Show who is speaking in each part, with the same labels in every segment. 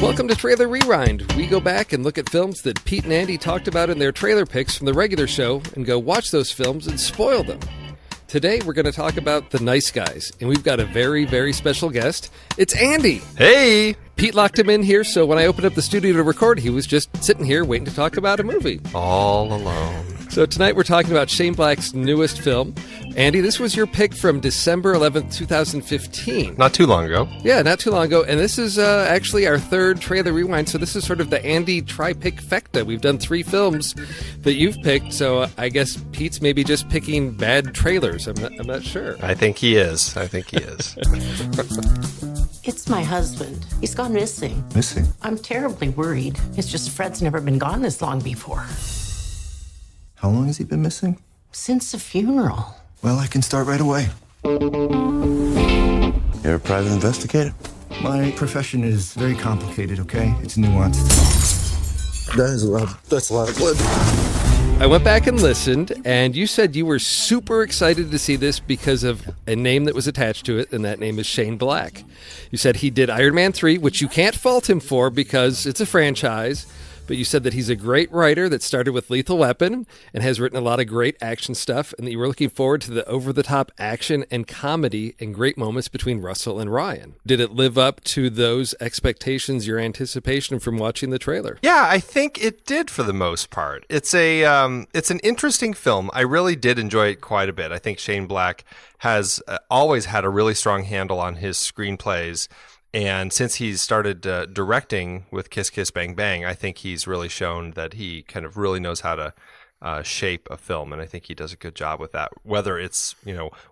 Speaker 1: Welcome to Trailer Rewind. We go back and look at films that Pete and Andy talked about in their trailer picks from the regular show and go watch those films and spoil them. Today we're going to talk about The Nice Guys, and we've got a very, very special guest. It's Andy!
Speaker 2: Hey!
Speaker 1: Pete locked him in here, so when I opened up the studio to record, he was just sitting here waiting to talk about a movie.
Speaker 2: All alone.
Speaker 1: So tonight we're talking about Shane Black's newest film. Andy, this was your pick from December 11th, 2015.
Speaker 2: Not too long ago.
Speaker 1: Yeah, not too long ago. And this is actually our third Trailer Rewind, so this is sort of the Andy trifecta. We've done 3 films that you've picked, so I guess Pete's maybe just picking bad trailers. I'm not sure.
Speaker 2: I think he is.
Speaker 3: It's my husband. He's gone missing.
Speaker 4: Missing?
Speaker 3: I'm terribly worried. It's just Fred's never been gone this long before.
Speaker 4: How long has he been missing?
Speaker 3: Since the funeral.
Speaker 4: Well, I can start right away. You're a private investigator? My profession is very complicated, okay? It's nuanced. That's a lot of blood.
Speaker 1: I went back and listened, and you said you were super excited to see this because of a name that was attached to it, and that name is Shane Black. You said he did Iron Man 3, which you can't fault him for because it's a franchise, but you said that he's a great writer that started with Lethal Weapon and has written a lot of great action stuff, and that you were looking forward to the over-the-top action and comedy and great moments between Russell and Ryan. Did it live up to those expectations, your anticipation from watching the trailer?
Speaker 2: Yeah, I think it did for the most part. It's an interesting film. I really did enjoy it quite a bit. I think Shane Black has always had a really strong handle on his screenplays. And since he's started directing with Kiss Kiss Bang Bang, I think he's really shown that he kind of really knows how to shape a film, and I think he does a good job with that. Whether it's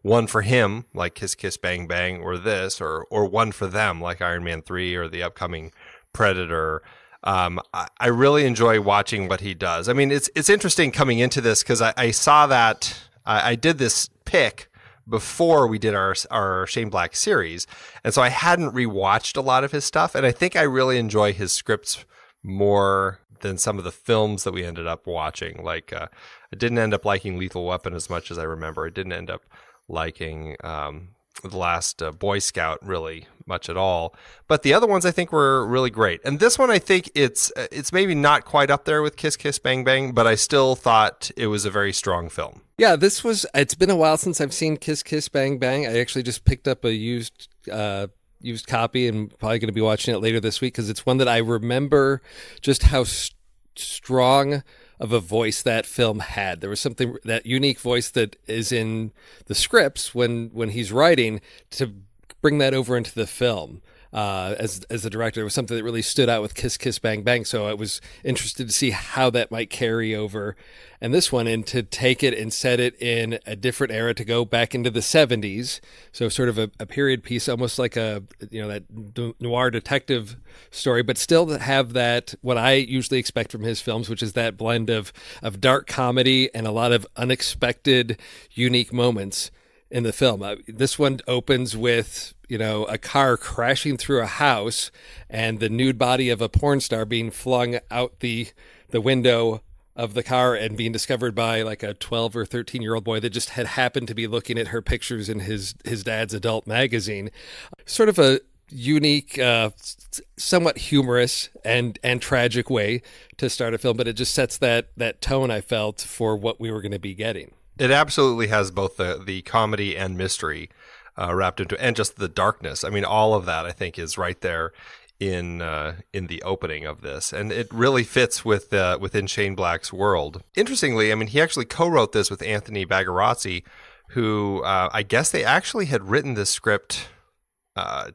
Speaker 2: one for him like Kiss Kiss Bang Bang, or this, or one for them like Iron Man 3 or the upcoming Predator. I really enjoy watching what he does. I mean, it's interesting coming into this because I saw that I did this pick before we did our Shane Black series. And so I hadn't rewatched a lot of his stuff. And I think I really enjoy his scripts more than some of the films that we ended up watching. Like, I didn't end up liking Lethal Weapon as much as I remember. I didn't end up liking The Last Boy Scout really much at all. But the other ones I think were really great. And this one, I think it's maybe not quite up there with Kiss Kiss Bang Bang, but I still thought it was a very strong film.
Speaker 1: Yeah, it's been a while since I've seen Kiss Kiss Bang Bang. I actually just picked up a used copy and probably going to be watching it later this week because it's one that I remember just how strong of a voice that film had. There was something, that unique voice that is in the scripts when he's writing, to bring that over into the film. As the director, it was something that really stood out with Kiss Kiss Bang Bang. So I was interested to see how that might carry over and this one, and to take it and set it in a different era, to go back into the 70s. So sort of a period piece, almost like that noir detective story, but still have that, what I usually expect from his films, which is that blend of dark comedy and a lot of unexpected, unique moments in the film. This one opens with, a car crashing through a house and the nude body of a porn star being flung out the window of the car and being discovered by like a 12 or 13-year-old boy that just had happened to be looking at her pictures in his dad's adult magazine. Sort of a unique, somewhat humorous and tragic way to start a film, but it just sets that tone, I felt, for what we were going to be getting.
Speaker 2: It absolutely has both the comedy and mystery wrapped into it, and just the darkness. I mean, all of that I think is right there in the opening of this, and it really fits within Shane Black's world. Interestingly, I mean, he actually co-wrote this with Anthony Bagarazzi, who I guess they actually had written this script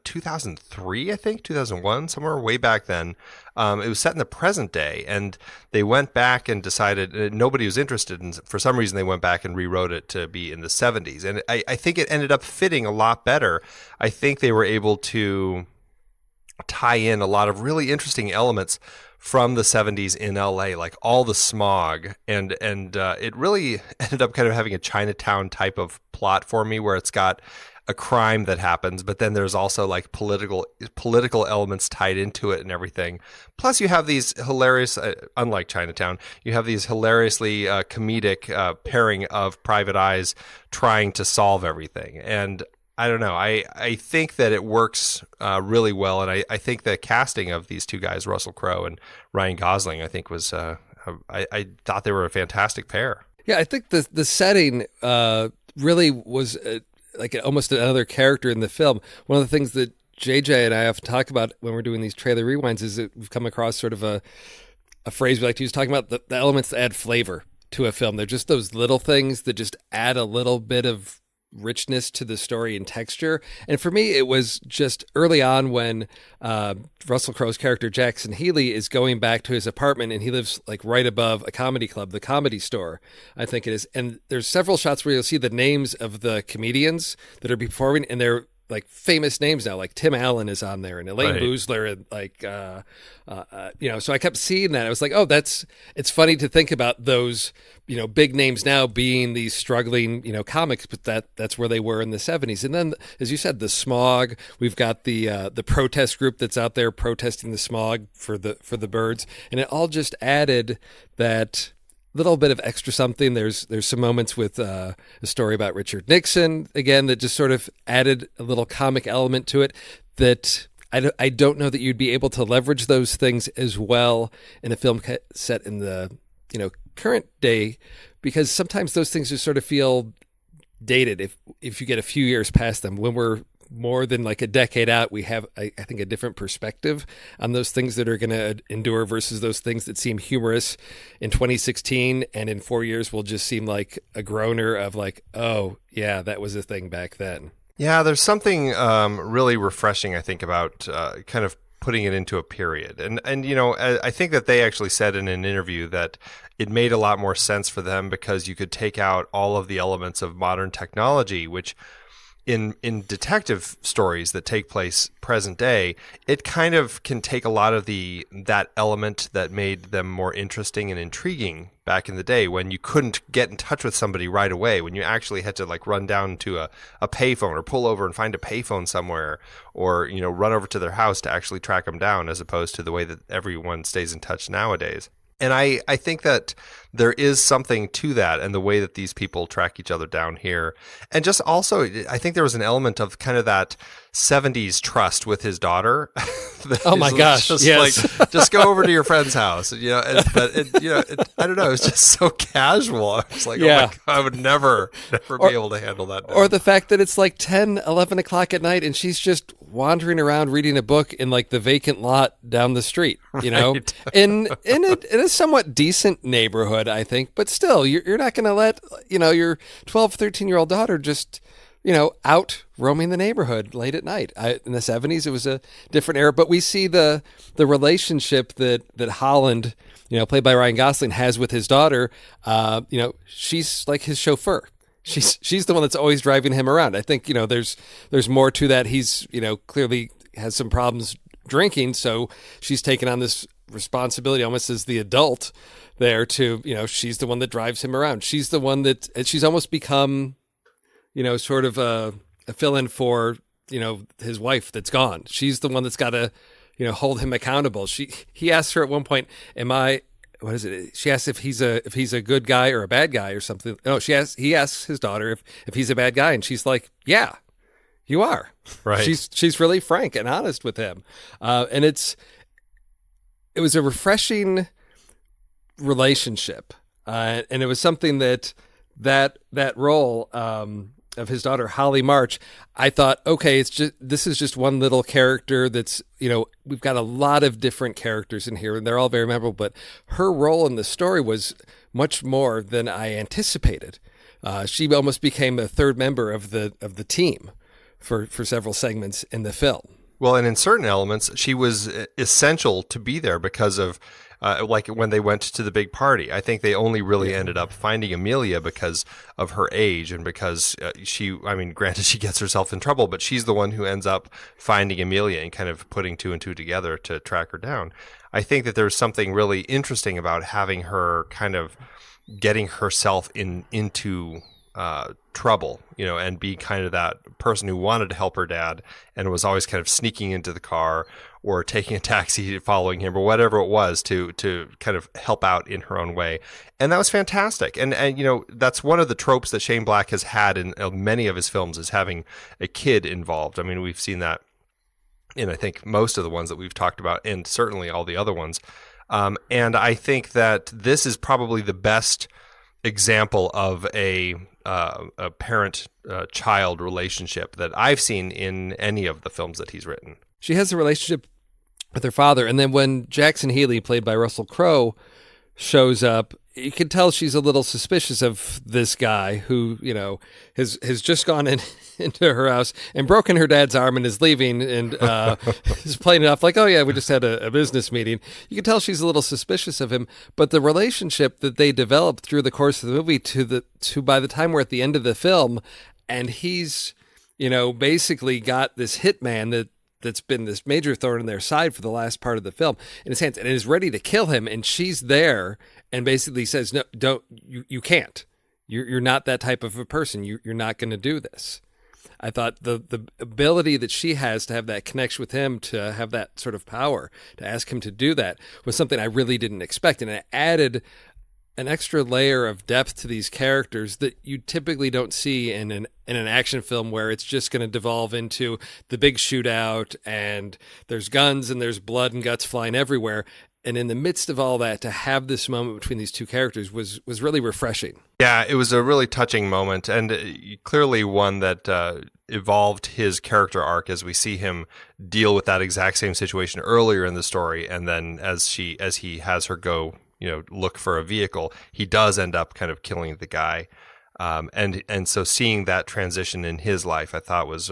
Speaker 2: 2003, I think, 2001, somewhere way back then. It was set in the present day, and they went back and decided nobody was interested, and for some reason they went back and rewrote it to be in the 70s. And I think it ended up fitting a lot better. I think they were able to tie in a lot of really interesting elements from the 70s in LA, like all the smog, and it really ended up kind of having a Chinatown type of plot for me, where it's got a crime that happens, but then there's also like political elements tied into it and everything. Plus you have these hilarious, unlike Chinatown, you have these hilariously comedic pairing of private eyes trying to solve everything. And I don't know. I think that it works really well, and I think the casting of these two guys, Russell Crowe and Ryan Gosling, I think was I thought they were a fantastic pair.
Speaker 1: Yeah, I think the setting really was like almost another character in the film. One of the things that JJ and I often talk about when we're doing these trailer rewinds is that we've come across sort of a phrase we like to use, talking about the elements that add flavor to a film. They're just those little things that just add a little bit of richness to the story and texture. And for me, it was just early on when Russell Crowe's character Jackson Healy is going back to his apartment, and he lives like right above a comedy club, the Comedy Store, I think it is. And there's several shots where you'll see the names of the comedians that are performing, and they're like famous names now, like Tim Allen is on there and Elaine
Speaker 2: Right.
Speaker 1: Boozler, and like so I kept seeing that. I was like, oh, it's funny to think about those, big names now being these struggling, comics, but that's where they were in the 70s. And then, as you said, the smog, we've got the protest group that's out there protesting the smog for the birds, and it all just added that little bit of extra something. There's some moments with a story about Richard Nixon, again, that just sort of added a little comic element to it that I don't know that you'd be able to leverage those things as well in a film set in the current day, because sometimes those things just sort of feel dated if you get a few years past them. When we're more than like a decade out, we have, I think, a different perspective on those things that are going to endure versus those things that seem humorous in 2016, and in 4 years will just seem like a groaner of like, oh yeah, that was a thing back then.
Speaker 2: Yeah, there's something really refreshing, I think, about kind of putting it into a period. And I think that they actually said in an interview that it made a lot more sense for them because you could take out all of the elements of modern technology, which in detective stories that take place present day, it kind of can take a lot of that element that made them more interesting and intriguing back in the day, when you couldn't get in touch with somebody right away, when you actually had to like run down to a payphone or pull over and find a payphone somewhere, or run over to their house to actually track them down, as opposed to the way that everyone stays in touch nowadays. And I think that there is something to that, and the way that these people track each other down here. And just also, I think there was an element of kind of that 70s trust with his daughter.
Speaker 1: Oh my gosh,
Speaker 2: just
Speaker 1: yes.
Speaker 2: like, just go over to your friend's house, I don't know, it's just so casual. I was like,
Speaker 1: Yeah.
Speaker 2: oh my God, I would never be able to handle that now.
Speaker 1: Or the fact that it's like 10, 11 o'clock at night and she's just wandering around reading a book in like the vacant lot down the street,
Speaker 2: Right.
Speaker 1: in a somewhat decent neighborhood, I think, but still you're not going to let, your 12, 13-year-old daughter just, out roaming the neighborhood late at night. In the 70s, it was a different era, but we see the relationship that Holland, played by Ryan Gosling, has with his daughter. She's like his chauffeur. She's the one that's always driving him around. I think, there's more to that. He's, clearly has some problems drinking, so she's taken on this responsibility almost as the adult there to, she's the one that drives him around. She's the one that, she's almost become, sort of a fill-in for, his wife that's gone. She's the one that's got to, hold him accountable. He asks her at one point, what is it? She asks if he's a good guy or a bad guy or something. No, he asks his daughter if he's a bad guy, and she's like, yeah, you are.
Speaker 2: Right.
Speaker 1: She's really frank and honest with him. And it was a refreshing relationship. And it was something that role, of his daughter, Holly March, I thought, okay, this is just one little character that's, we've got a lot of different characters in here and they're all very memorable, but her role in the story was much more than I anticipated. She almost became a third member of the team for several segments in the film.
Speaker 2: Well, and in certain elements, she was essential to be there because of, like when they went to the big party. I think they only really ended up finding Amelia because of her age and because granted, she gets herself in trouble, but she's the one who ends up finding Amelia and kind of putting two and two together to track her down. I think that there's something really interesting about having her kind of getting herself into trouble, and be kind of that person who wanted to help her dad and was always kind of sneaking into the car or taking a taxi following him or whatever it was to kind of help out in her own way. And that was fantastic. And that's one of the tropes that Shane Black has had in many of his films, is having a kid involved. I mean, we've seen that in, I think, most of the ones that we've talked about, and certainly all the other ones. And I think that this is probably the best example of a parent-child relationship that I've seen in any of the films that he's written.
Speaker 1: She has a relationship with her father, and then when Jackson Healy, played by Russell Crowe, shows up, you can tell she's a little suspicious of this guy who, has just gone into her house and broken her dad's arm and is leaving, and is playing it off like, oh yeah, we just had a business meeting. You can tell she's a little suspicious of him, but the relationship that they develop through the course of the movie to by the time we're at the end of the film, and he's, basically got this hitman that's been this major thorn in their side for the last part of the film in his hands, and is ready to kill him, and she's there and basically says, no, you can't. You're not that type of a person. You're not going to do this. I thought the ability that she has to have that connection with him, to have that sort of power, to ask him to do that, was something I really didn't expect. And it added an extra layer of depth to these characters that you typically don't see in an action film, where it's just going to devolve into the big shootout and there's guns and there's blood and guts flying everywhere. And in the midst of all that, to have this moment between these two characters was really refreshing.
Speaker 2: Yeah, it was a really touching moment, and clearly one that evolved his character arc as we see him deal with that exact same situation earlier in the story, and then as he has her go, look for a vehicle, he does end up kind of killing the guy. And so seeing that transition in his life, I thought was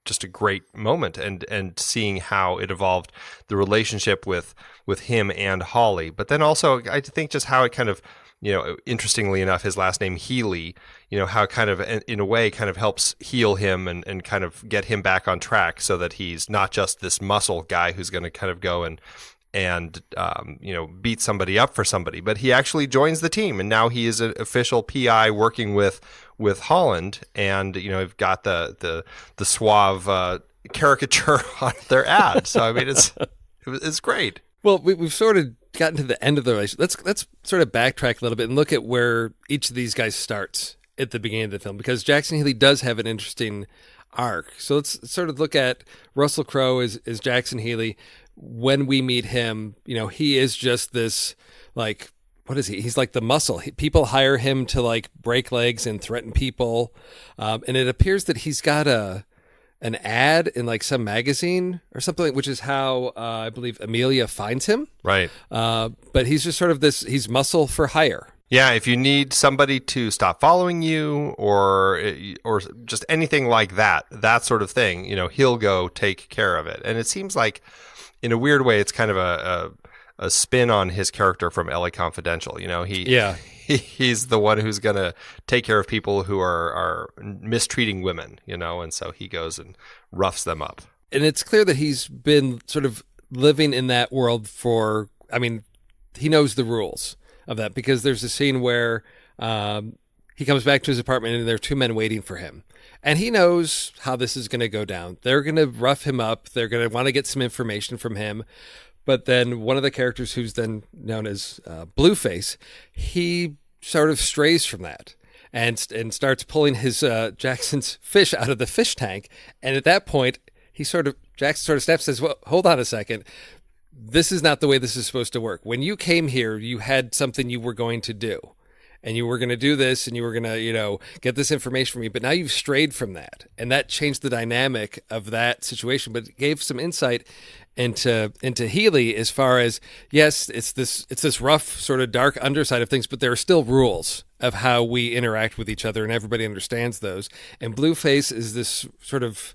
Speaker 2: just a great moment, and seeing how it evolved the relationship with him and Holly. But then also, I think just how it kind of, interestingly enough, his last name Healy, how it kind of, in a way, kind of helps heal him and kind of get him back on track, so that he's not just this muscle guy who's going to kind of go and beat somebody up for somebody, but he actually joins the team, and now he is an official PI working with Holland, and you've got the suave caricature on their ad. So I mean, it's great.
Speaker 1: Well, we've sort of gotten to the end of the race. Let's sort of backtrack a little bit and look at where each of these guys starts at the beginning of the film, because Jackson Healy does have an interesting arc. So let's sort of look at Russell Crowe as Jackson Healy. When we meet him, he is just this, like, what is he? He's like the muscle. People hire him to like break legs and threaten people. And it appears that he's got an ad in like some magazine or something, which is how I believe Amelia finds him.
Speaker 2: Right.
Speaker 1: But he's just sort of he's muscle for hire.
Speaker 2: Yeah, if you need somebody to stop following you or just anything like that sort of thing, he'll go take care of it. And it seems like, in a weird way, it's kind of a spin on his character from LA Confidential. He's the one who's going to take care of people who are mistreating women, and so he goes and roughs them up.
Speaker 1: And it's clear that he's been sort of living in that world he knows the rules of that, because there's a scene where he comes back to his apartment and there are two men waiting for him. And he knows how this is going to go down. They're going to rough him up. They're going to want to get some information from him. But then one of the characters, who's then known as Blueface, he sort of strays from that and starts pulling his Jackson's fish out of the fish tank. And at that point, Jackson sort of steps and says, well, hold on a second. This is not the way this is supposed to work. When you came here, you had something you were going to do. And you were going to do this, and you were going to, get this information from me. But now you've strayed from that. And that changed the dynamic of that situation. But it gave some insight into Healy as far as, yes, it's this rough, sort of dark underside of things, but there are still rules of how we interact with each other, and everybody understands those. And Blueface is this sort of,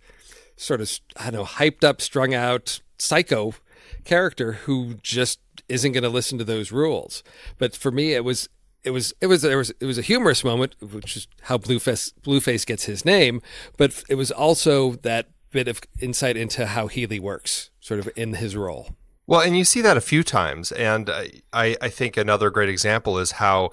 Speaker 1: I don't know, hyped up, strung out psycho character who just isn't going to listen to those rules. But for me, it was a humorous moment, which is how Blueface gets his name, but it was also that bit of insight into how Healy works, sort of in his role.
Speaker 2: Well, and you see that a few times, and I think another great example is how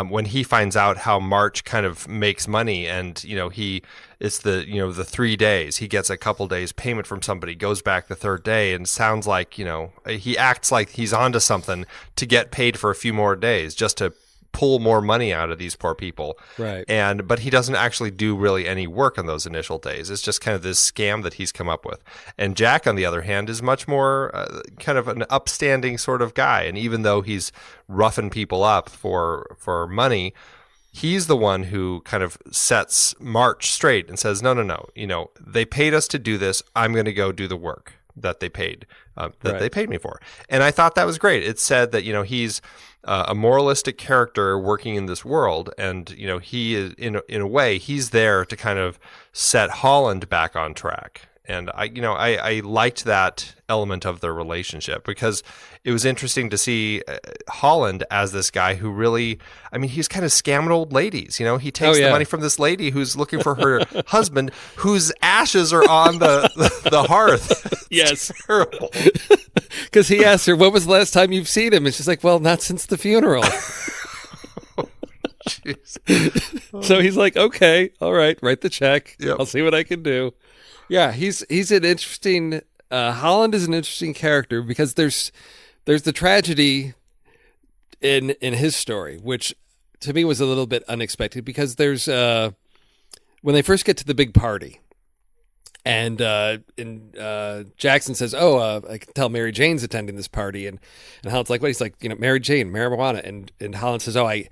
Speaker 2: when he finds out how March kind of makes money, and it's the 3 days, he gets a couple days payment from somebody, goes back the third day, and sounds like he acts like he's onto something to get paid for a few more days just to pull more money out of these poor people.
Speaker 1: Right.
Speaker 2: But he doesn't actually do really any work on those initial days. It's just kind of this scam that he's come up with. And Jack, on the other hand, is much more kind of an upstanding sort of guy. And even though he's roughing people up for money, he's the one who kind of sets March straight and says, no, they paid us to do this. I'm going to go do the work that they paid they paid me for. And I thought that was great. It said that he's a moralistic character working in this world, and he is in a way he's there to kind of set Holland back on track. And I liked that element of their relationship, because it was interesting to see Holland as this guy who really, he's kind of scamming old ladies. He takes the money from this lady who's looking for her husband, whose ashes are on the hearth.
Speaker 1: Yes.
Speaker 2: Terrible.
Speaker 1: Because he asked her, "When was the last time you've seen him?" And she's like, "Well, not since the funeral." So he's like, "Okay, all right, write the check.
Speaker 2: Yep.
Speaker 1: I'll see what I can do." Yeah, he's an interesting. Holland is an interesting character because there's the tragedy in his story, which to me was a little bit unexpected, because there's when they first get to the big party. And Jackson says, I can tell Mary Jane's attending this party. And Holland's like, what? He's like, Mary Jane, marijuana. And Holland says, I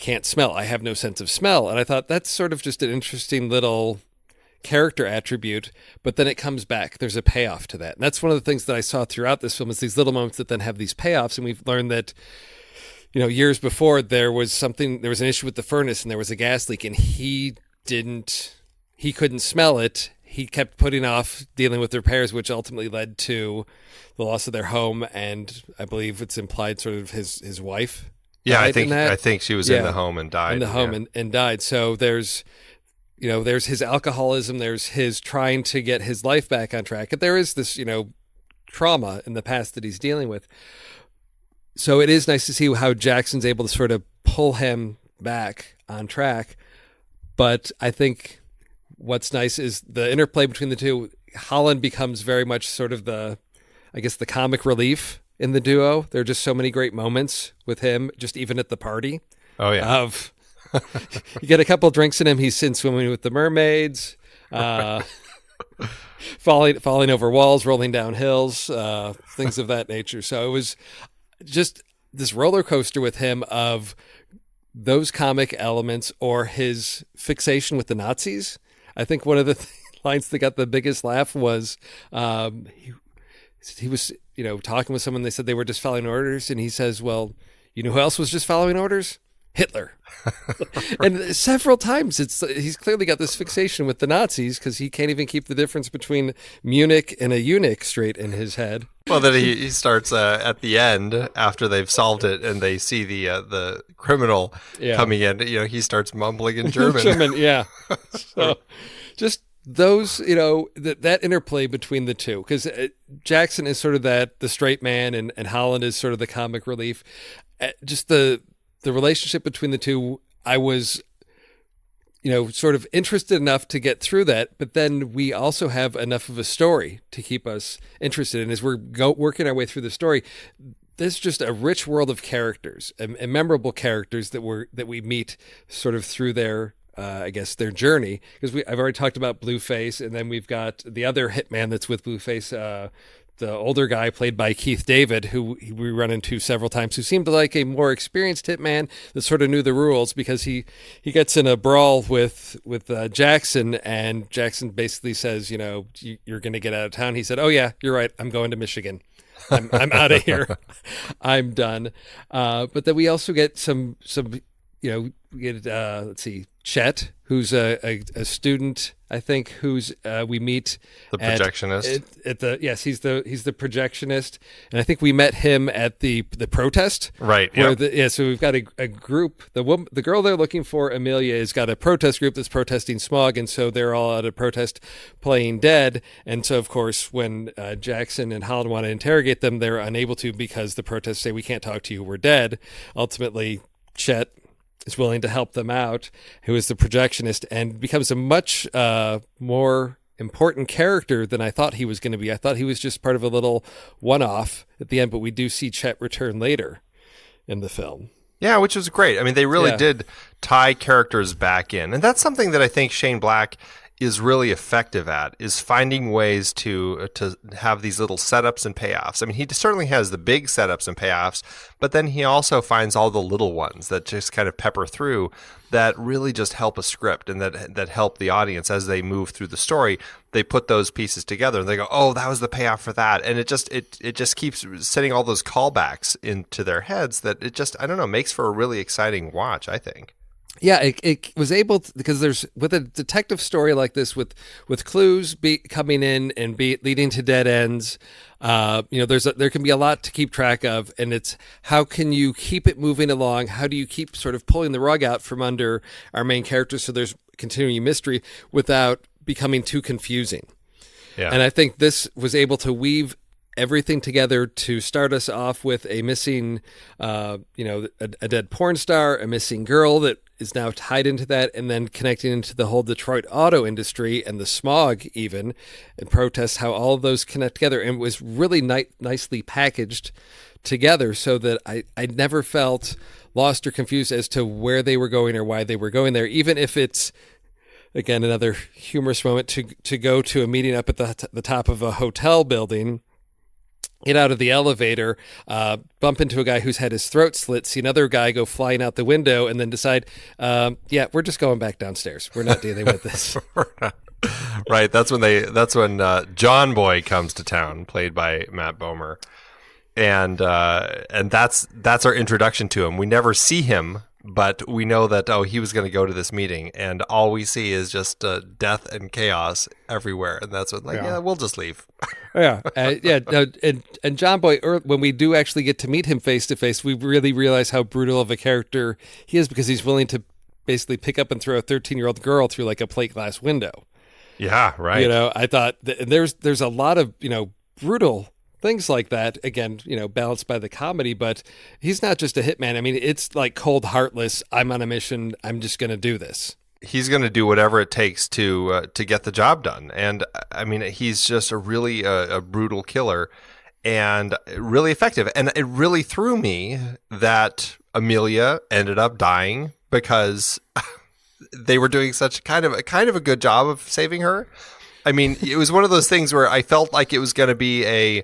Speaker 1: can't smell. I have no sense of smell. And I thought that's sort of just an interesting little character attribute. But then it comes back. There's a payoff to that. And that's one of the things that I saw throughout this film, is these little moments that then have these payoffs. And we've learned that, years before there was an issue with the furnace and there was a gas leak, and he couldn't smell it. He kept putting off dealing with the repairs, which ultimately led to the loss of their home. And I believe it's implied sort of his wife.
Speaker 2: Yeah, I think she was in the home and died.
Speaker 1: In the home and died. So there's his alcoholism. There's his trying to get his life back on track. And there is this, trauma in the past that he's dealing with. So it is nice to see how Jackson's able to sort of pull him back on track. But I think what's nice is the interplay between the two. Holland becomes very much sort of the comic relief in the duo. There are just so many great moments with him, just even at the party.
Speaker 2: Oh yeah.
Speaker 1: You get a couple of drinks in him. He's in swimming with the mermaids, falling over walls, rolling down hills, things of that nature. So it was just this roller coaster with him of those comic elements, or his fixation with the Nazis. I think one of the lines that got the biggest laugh was he was talking with someone. They said they were just following orders, and he says, "Well, you know who else was just following orders? Hitler." And several times he's clearly got this fixation with the Nazis, because he can't even keep the difference between Munich and a eunuch straight in his head.
Speaker 2: Well, then he starts at the end, after they've solved it and they see the criminal coming in. He starts mumbling in German.
Speaker 1: German, yeah. So just those, that interplay between the two, because Jackson is sort of the straight man, and Holland is sort of the comic relief. Just the relationship between the two, I was, sort of interested enough to get through that, but then we also have enough of a story to keep us interested. And as we're working our way through the story, there's just a rich world of characters and memorable characters that we meet sort of through their their journey. Because I've already talked about Blueface, and then we've got the other hitman that's with Blueface, the older guy played by Keith David, who we run into several times, who seemed like a more experienced hitman that sort of knew the rules, because he gets in a brawl with Jackson, and Jackson basically says, you're going to get out of town. He said, "Oh yeah, you're right. I'm going to Michigan. I'm out of here. I'm done." But then we also get some let's see, Chet, who's a student, I think, who's we meet
Speaker 2: The projectionist.
Speaker 1: He's the projectionist, and I think we met him at the protest.
Speaker 2: Right.
Speaker 1: Where
Speaker 2: Yep.
Speaker 1: so we've got a group. The girl they're looking for, Amelia, has got a protest group that's protesting smog, and so they're all at a protest playing dead. And so, of course, when Jackson and Holland want to interrogate them, they're unable to because the protests say we can't talk to you, we're dead. Ultimately, Chet is willing to help them out, who is the projectionist, and becomes a much more important character than I thought he was going to be. I thought he was just part of a little one-off at the end, but we do see Chet return later in the film.
Speaker 2: Yeah, which was great. I mean, they really did tie characters back in. And that's something that I think Shane Black is really effective at, is finding ways to have these little setups and payoffs. I mean, he certainly has the big setups and payoffs, but then he also finds all the little ones that just kind of pepper through that really just help a script and that help the audience as they move through the story. They put those pieces together and they go, oh, that was the payoff for that. And it just keeps setting all those callbacks into their heads that it just, I don't know, makes for a really exciting watch, I think.
Speaker 1: Yeah, it was able to, because there's with a detective story like this with clues coming in and leading to dead ends. There can be a lot to keep track of, and it's how can you keep it moving along? How do you keep sort of pulling the rug out from under our main characters so there's continuing mystery without becoming too confusing?
Speaker 2: Yeah.
Speaker 1: And I think this was able to weave everything together to start us off with a missing, a dead porn star, a missing girl that is now tied into that, and then connecting into the whole Detroit auto industry and the smog even, and protests, how all of those connect together. And it was really nicely packaged together so that I never felt lost or confused as to where they were going or why they were going there, even if it's, again, another humorous moment to go to a meeting up at the top of a hotel building, get out of the elevator, bump into a guy who's had his throat slit, see another guy go flying out the window, and then decide, we're just going back downstairs. We're not dealing with this.
Speaker 2: Right. That's when John Boy comes to town, played by Matt Bomer. And that's our introduction to him. We never see him, but we know that, he was going to go to this meeting, and all we see is just death and chaos everywhere. And that's what, we'll just leave. And John Boy, when we do actually get to meet him face to face, we really realize how brutal of a character he is, because he's willing to basically pick up and throw a 13-year-old girl through like a plate glass window. Yeah, right.
Speaker 1: I thought there's a lot of brutal things like that, again, balanced by the comedy, but he's not just a hitman. I mean, it's like cold, heartless, I'm on a mission, I'm just going to do this.
Speaker 2: He's going to do whatever it takes to get the job done. And I mean, he's just a really a brutal killer and really effective. And it really threw me that Amelia ended up dying because they were doing such kind of a good job of saving her. I mean, it was one of those things where I felt like it was going to be a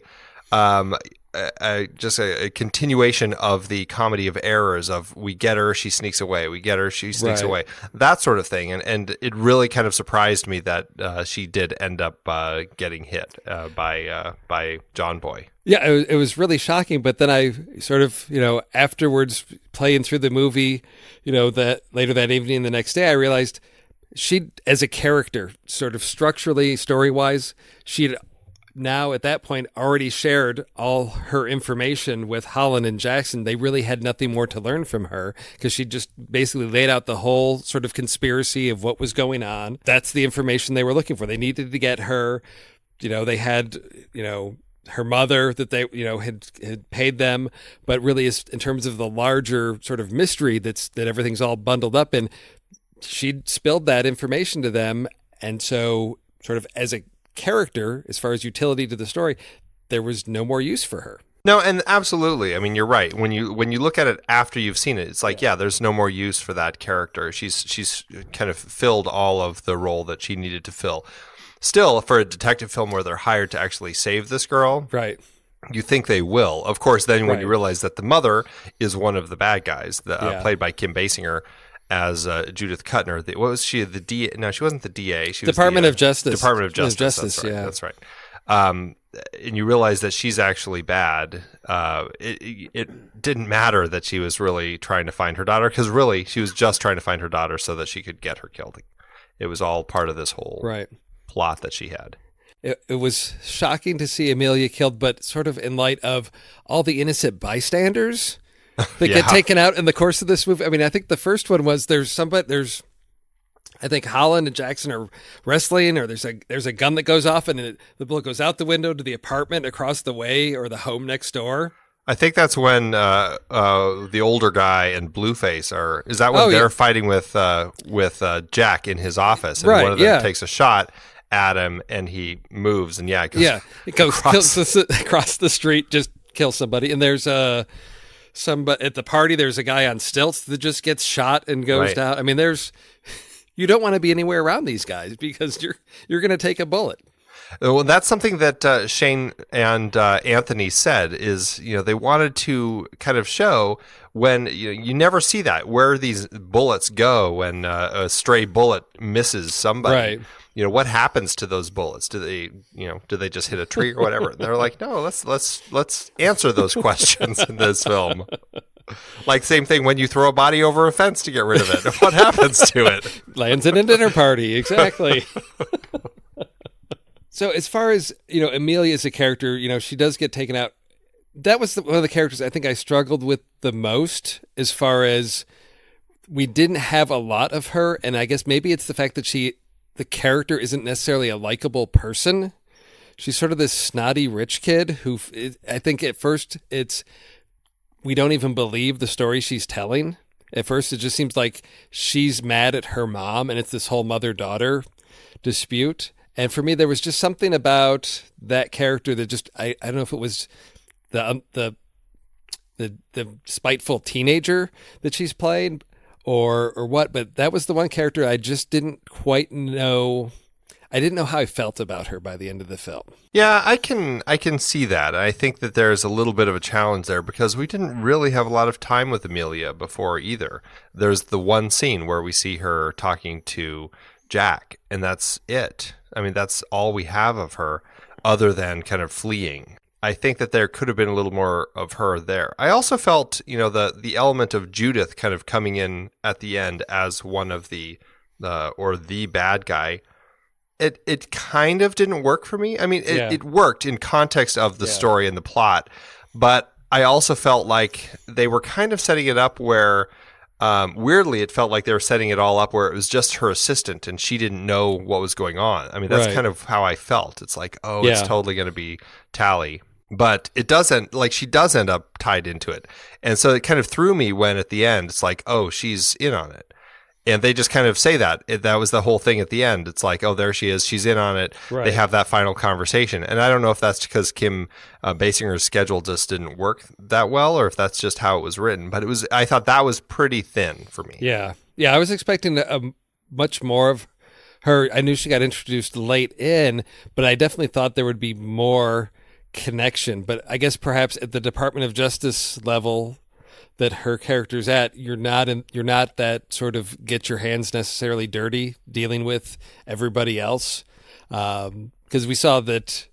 Speaker 2: continuation of the comedy of errors of we get her, she sneaks away, we get her, she sneaks away, that sort of thing. And it really kind of surprised me that she did end up getting hit by John Boy.
Speaker 1: Yeah, it was really shocking. But then I sort of, afterwards playing through the movie, that later that evening, the next day, I realized she, as a character, sort of structurally, story-wise, she had now at that point already shared all her information with Holland and Jackson. They really had nothing more to learn from her because she just basically laid out the whole sort of conspiracy of what was going on. That's the information they were looking for. They needed to get her. They had, her mother that they, had paid them, but really is in terms of the larger sort of mystery that everything's all bundled up in. She'd spilled that information to them, and so sort of as a character, as far as utility to the story, there was no more use for her.
Speaker 2: No, and absolutely. I mean, you're right. When you look at it after you've seen it, it's like, there's no more use for that character. She's kind of filled all of the role that she needed to fill. Still, for a detective film where they're hired to actually save this girl,
Speaker 1: right?
Speaker 2: You think they will. Of course, then when you realize that the mother is one of the bad guys, played by Kim Basinger, as Judith Kuttner. What was she? The DA? No, she wasn't the DA. She was
Speaker 1: Department of Justice.
Speaker 2: Department of Justice.
Speaker 1: That's right.
Speaker 2: That's right. and you realize that she's actually bad, it didn't matter that she was really trying to find her daughter, because really she was just trying to find her daughter so that she could get her killed. It was all part of this whole plot that she had.
Speaker 1: It was shocking to see Amelia killed, but sort of in light of all the innocent bystanders that get taken out in the course of this movie. I mean, I think the first one was I think Holland and Jackson are wrestling, or there's a gun that goes off and the bullet goes out the window to the apartment across the way or the home next door.
Speaker 2: I think that's when the older guy and Blueface is that when they're fighting with Jack in his office, and one of them takes a shot at him and he moves, and it goes
Speaker 1: across the street, just kills somebody. And there's somebody at the party, there's a guy on stilts that just gets shot and goes down. I mean, you don't want to be anywhere around these guys because you're going to take a bullet.
Speaker 2: Well, that's something that Shane and Anthony said is, they wanted to kind of show when you never see that, where these bullets go when a stray bullet misses somebody.
Speaker 1: Right.
Speaker 2: What happens to those bullets? Do they just hit a tree or whatever? And they're like, no, let's answer those questions in this film. Like, same thing when you throw a body over a fence to get rid of it. What happens to it?
Speaker 1: Lands in a dinner party. Exactly. So as far as, Amelia as a character, she does get taken out. That was one of the characters I think I struggled with the most, as far as we didn't have a lot of her. And I guess maybe it's the fact that the character isn't necessarily a likable person. She's sort of this snotty rich kid who I think at first we don't even believe the story she's telling. At first, it just seems like she's mad at her mom, and it's this whole mother-daughter dispute. And for me, there was just something about that character that just, I don't know if it was the spiteful teenager that she's playing or what, but that was the one character I just didn't quite know. I didn't know how I felt about her by the end of the film.
Speaker 2: Yeah, I can see that. I think that there's a little bit of a challenge there because we didn't really have a lot of time with Amelia before either. There's the one scene where we see her talking to Jack, and that's it. I mean, that's all we have of her other than kind of fleeing. I think that there could have been a little more of her there. I also felt, the element of Judith kind of coming in at the end as one of the bad guy. It kind of didn't work for me. I mean, it worked in context of the story and the plot, but I also felt like they were kind of setting it up where, weirdly, it felt like they were setting it all up where it was just her assistant and she didn't know what was going on. I mean, that's kind of how I felt. It's like, it's totally going to be Tally. But it doesn't, like, she does end up tied into it. And so it kind of threw me when at the end, it's like, she's in on it. And they just kind of say that. That was the whole thing at the end. It's like, there she is. She's in on it. Right. They have that final conversation. And I don't know if that's because Kim Basinger's schedule just didn't work that well or if that's just how it was written. But I thought that was pretty thin for me.
Speaker 1: Yeah. Yeah, I was expecting much more of her. I knew she got introduced late in, but I definitely thought there would be more connection. But I guess perhaps at the Department of Justice level that her character's at, you're not that sort of get your hands necessarily dirty dealing with everybody else. Because we saw that,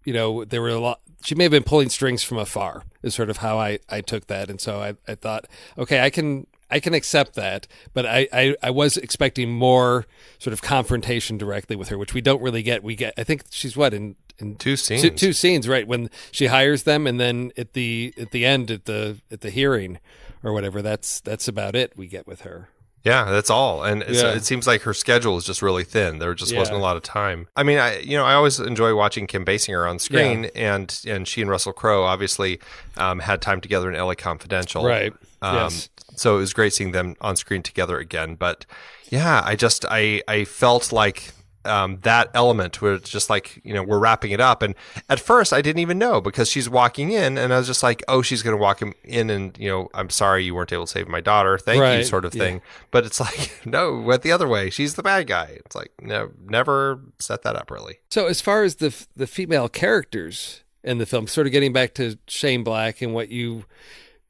Speaker 1: there were a lot, she may have been pulling strings from afar is sort of how I took that. And so I thought, okay, I can accept that, but I was expecting more sort of confrontation directly with her, which we don't really get. I think she's in
Speaker 2: two scenes.
Speaker 1: Two scenes, right? When she hires them, and then at the end at the hearing or whatever. That's about it we get with her.
Speaker 2: Yeah, that's all. And it seems like her schedule is just really thin. There just wasn't a lot of time. I mean, I always enjoy watching Kim Basinger on screen, and she and Russell Crowe obviously had time together in LA Confidential.
Speaker 1: Right. Yes.
Speaker 2: So it was great seeing them on screen together again. But yeah, I felt like that element where it's just like, we're wrapping it up. And at first I didn't even know because she's walking in and I was just like, she's going to walk in and, I'm sorry you weren't able to save my daughter. Thank you sort of thing. But it's like, no, went the other way. She's the bad guy. It's like, no, never set that up really.
Speaker 1: So as far as the female characters in the film, sort of getting back to Shane Black and what you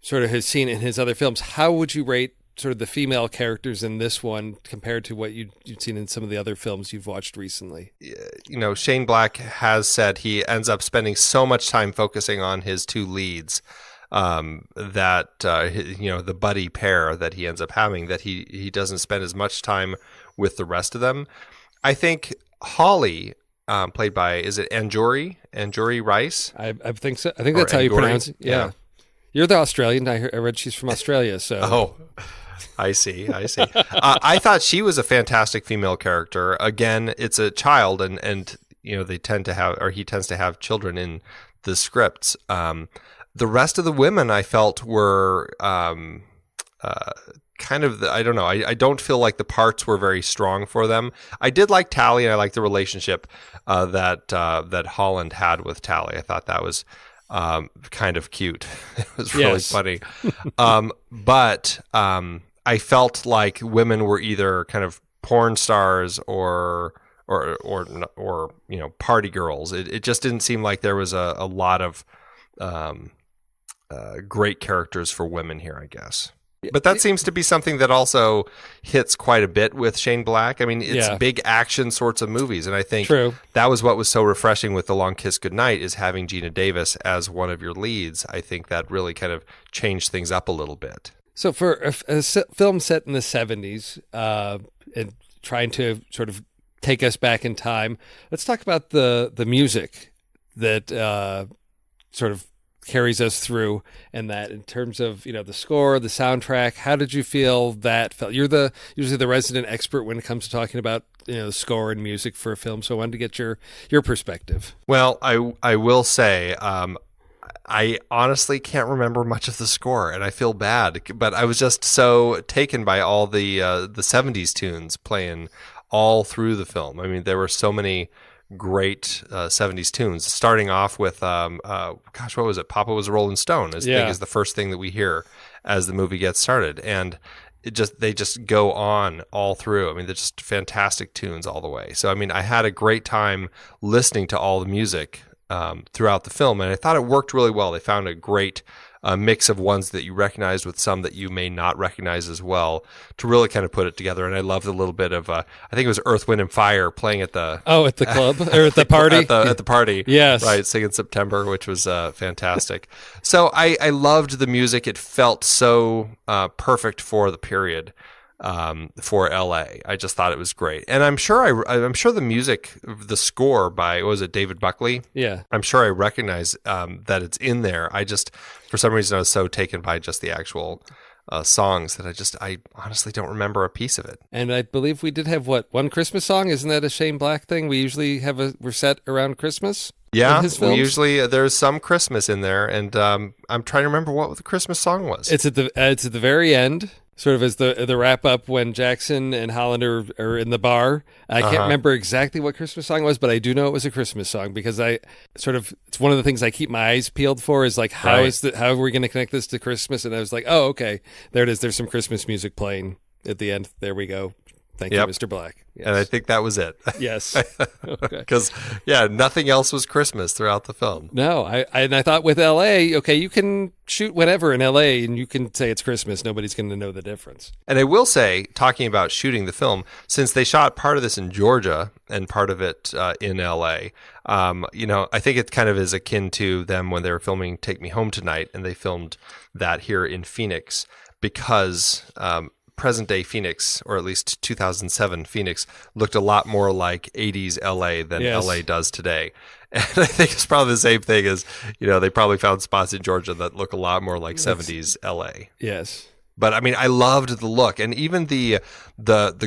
Speaker 1: sort of have seen in his other films, how would you rate sort of the female characters in this one compared to what you'd seen in some of the other films you've watched recently?
Speaker 2: Shane Black has said he ends up spending so much time focusing on his two leads, that the buddy pair that he ends up having, that he doesn't spend as much time with the rest of them. I think Holly, played by, is it Anjori Rice?
Speaker 1: I think so. I think that's how you pronounce it. Yeah. You're the Australian. I read she's from Australia. So.
Speaker 2: Oh, I see. I thought she was a fantastic female character. Again, it's a child, and they tend to have, or he tends to have children in the scripts. The rest of the women I felt were kind of I don't know. I don't feel like the parts were very strong for them. I did like Tally, and I liked the relationship that Holland had with Tally. I thought that was kind of cute. It was really funny. But I felt like women were either kind of porn stars or party girls. It just didn't seem like there was a lot of great characters for women here, I guess. But that seems to be something that also hits quite a bit with Shane Black. I mean, it's big action sorts of movies, and I think that was what was so refreshing with The Long Kiss Goodnight, is having Gina Davis as one of your leads. I think that really kind of changed things up a little bit.
Speaker 1: So for a film set in the 70s, and trying to sort of take us back in time, let's talk about the music that sort of carries us through, and that in terms of the score, the soundtrack. How did you feel that felt? You're usually the resident expert when it comes to talking about the score and music for a film, so I wanted to get your perspective.
Speaker 2: Well, I will say I honestly can't remember much of the score, and I feel bad, but I was just so taken by all the 70s tunes playing all through the film. I mean, there were so many great 70s tunes, starting off with what was it? Papa Was a Rolling Stone, I think is the first thing that we hear as the movie gets started, and they just go on all through. I mean, they're just fantastic tunes all the way. So I mean, I had a great time listening to all the music throughout the film, and I thought it worked really well. They found a great mix of ones that you recognize with some that you may not recognize as well, to really kind of put it together. And I loved a little bit of I think it was Earth, Wind and Fire playing at the
Speaker 1: club or at the party
Speaker 2: at the party.
Speaker 1: Yes,
Speaker 2: right, singing September, which was fantastic. So I loved the music. It felt so perfect for the period. For LA, I just thought it was great, and I'm sure the music, the score by David Buckley.
Speaker 1: Yeah,
Speaker 2: I'm sure I recognize that it's in there. I just, for some reason, I was so taken by just the actual songs that I honestly don't remember a piece of it. And
Speaker 1: I believe we did have one Christmas song. Isn't that a Shane Black thing? We usually we're set around Christmas.
Speaker 2: Yeah, we usually there's some Christmas in there, and I'm trying to remember what the Christmas song was.
Speaker 1: It's at the very end. Sort of as the wrap up when Jackson and Holland are in the bar. I can't remember exactly what Christmas song it was, but I do know it was a Christmas song, because it's one of the things I keep my eyes peeled for, is like, how are we going to connect this to Christmas? And I was like, oh, okay, there it is. There's some Christmas music playing at the end. There we go. Thank you, Mr. Black. Yes.
Speaker 2: And I think that was it.
Speaker 1: Yes.
Speaker 2: Because, nothing else was Christmas throughout the film.
Speaker 1: No, I thought with L.A., okay, you can shoot whatever in L.A. and you can say it's Christmas. Nobody's going to know the difference.
Speaker 2: And I will say, talking about shooting the film, since they shot part of this in Georgia and part of it in L.A., I think it kind of is akin to them when they were filming Take Me Home Tonight, and they filmed that here in Phoenix, because present-day Phoenix, or at least 2007 Phoenix, looked a lot more like 80s LA than LA does today. And I think it's probably the same thing as, they probably found spots in Georgia that look a lot more like 70s LA.
Speaker 1: Yes.
Speaker 2: But I mean, I loved the look, and even the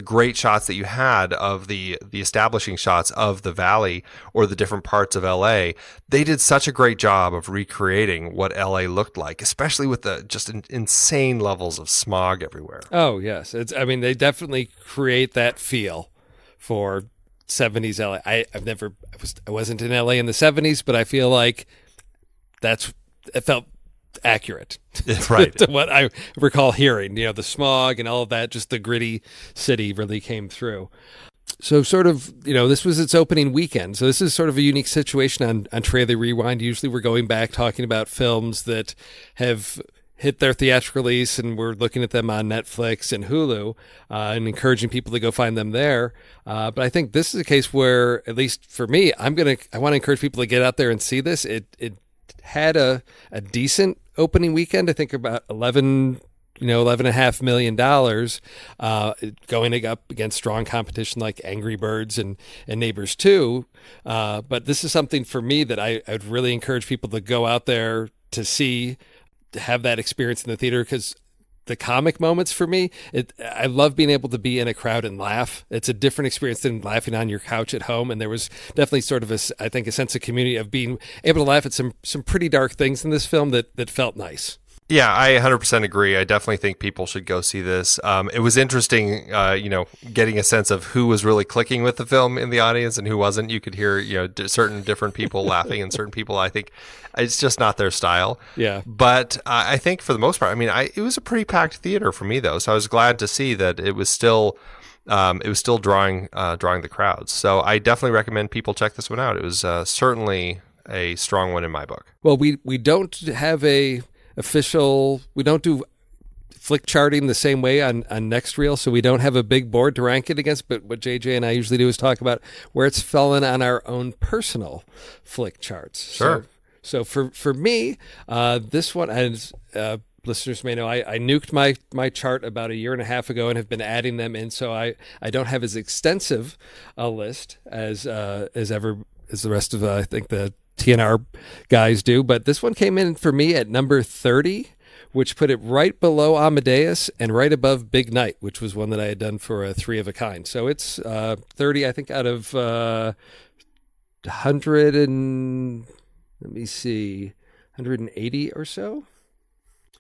Speaker 2: great shots that you had of the establishing shots of the valley or the different parts of LA. They did such a great job of recreating what LA looked like, especially with the just insane levels of smog everywhere.
Speaker 1: Oh yes, they definitely create that feel for 70s LA. I wasn't in LA in the 70s, but I feel like it felt accurate
Speaker 2: right
Speaker 1: to what I recall hearing. The smog and all of that, just the gritty city really came through. So sort of, this was its opening weekend. So this is sort of a unique situation on Trailer Rewind. Usually we're going back talking about films that have hit their theatrical release, and we're looking at them on Netflix and Hulu, and encouraging people to go find them there. But I think this is a case where, at least for me, I want to encourage people to get out there and see this. It had a decent opening weekend. I think about $11.5 million, going up against strong competition like Angry Birds and Neighbors 2. But this is something for me that I'd really encourage people to go out there to see, to have that experience in the theater, because the comic moments for me, I love being able to be in a crowd and laugh. It's a different experience than laughing on your couch at home. And there was definitely sort of a sense of community of being able to laugh at some pretty dark things in this film that felt nice.
Speaker 2: Yeah, I 100% agree. I definitely think people should go see this. It was interesting, getting a sense of who was really clicking with the film in the audience and who wasn't. You could hear, certain different people laughing, and certain people, I think, it's just not their style.
Speaker 1: Yeah.
Speaker 2: But I think for the most part, it was a pretty packed theater for me, though. So I was glad to see that it was still drawing the crowds. So I definitely recommend people check this one out. It was certainly a strong one in my book.
Speaker 1: Well, we don't have we don't do flick charting the same way on Next Reel, so we don't have a big board to rank it against, but what JJ and I usually do is talk about where it's fallen on our own personal flick charts.
Speaker 2: Sure.
Speaker 1: So for me, this one, as listeners may know, I nuked my chart about a year and a half ago and have been adding them in, so I don't have as extensive a list as the rest of I think the TNR guys do, but this one came in for me at number 30, which put it right below Amadeus and right above Big Night, which was one that I had done for a Three of a Kind. So it's 30, I think, out of 100 and 180 or so.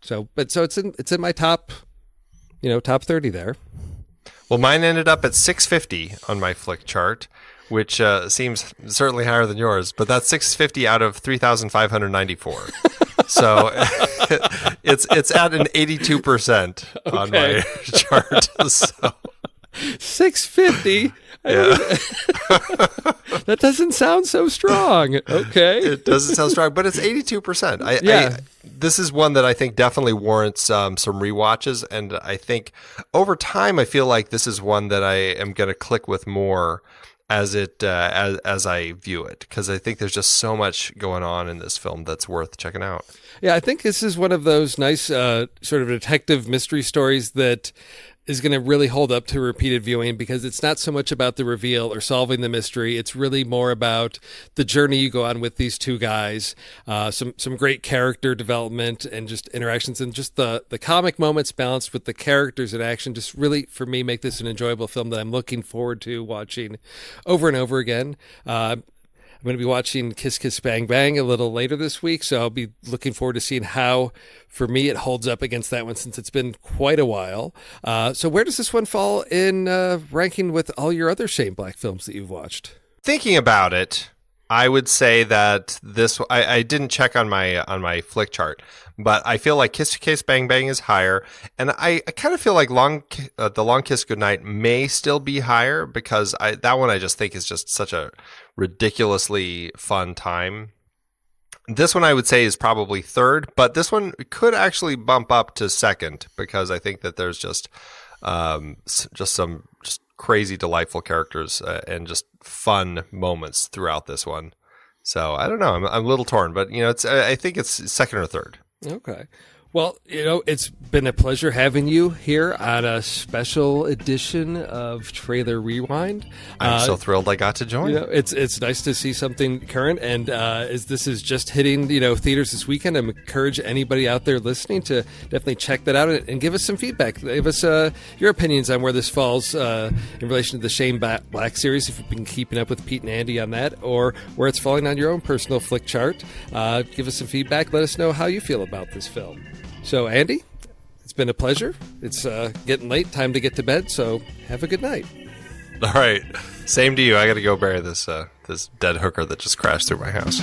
Speaker 1: So it's in my top 30 there.
Speaker 2: Well, mine ended up at 650 on my flick chart, which seems certainly higher than yours, but that's 650 out of 3,594. So it's at an 82% on my chart. So
Speaker 1: 650.
Speaker 2: Yeah.
Speaker 1: That doesn't sound so strong. Okay.
Speaker 2: It doesn't sound strong, but it's 82%. This is one that I think definitely warrants some rewatches, and I think over time I feel like this is one that I am going to click with more as I view it, because I think there's just so much going on in this film that's worth checking out.
Speaker 1: Yeah, I think this is one of those nice sort of detective mystery stories that is going to really hold up to repeated viewing, because it's not so much about the reveal or solving the mystery. It's really more about the journey you go on with these two guys, some great character development and just interactions, and just the comic moments balanced with the characters in action just really, for me, make this an enjoyable film that I'm looking forward to watching over and over again. I'm going to be watching Kiss Kiss Bang Bang a little later this week, so I'll be looking forward to seeing how, for me, it holds up against that one, since it's been quite a while. So where does this one fall in ranking with all your other Shane Black films that you've watched?
Speaker 2: Thinking about it, I would say that this, I didn't check on my flick chart, but I feel like Kiss Kiss Bang Bang is higher, and I kind of feel like The Long Kiss Goodnight may still be higher, because that one I just think is just such a ridiculously fun time. This one I would say is probably third, but this one could actually bump up to second, because I think that there's just some crazy delightful characters and just fun moments throughout this one. So I don't know, I'm a little torn, but I think it's second or third.
Speaker 1: Okay. Well, it's been a pleasure having you here on a special edition of Trailer Rewind.
Speaker 2: I'm so thrilled I got to join.
Speaker 1: It's nice to see something current, and as this is just hitting theaters this weekend, I encourage anybody out there listening to definitely check that out and give us some feedback. Give us your opinions on where this falls in relation to the Shane Black series, if you've been keeping up with Pete and Andy on that, or where it's falling on your own personal flick chart. Give us some feedback. Let us know how you feel about this film. So, Andy, it's been a pleasure. It's getting late, time to get to bed, so have a good night.
Speaker 2: All right. Same to you. I got to go bury this dead hooker that just crashed through my house.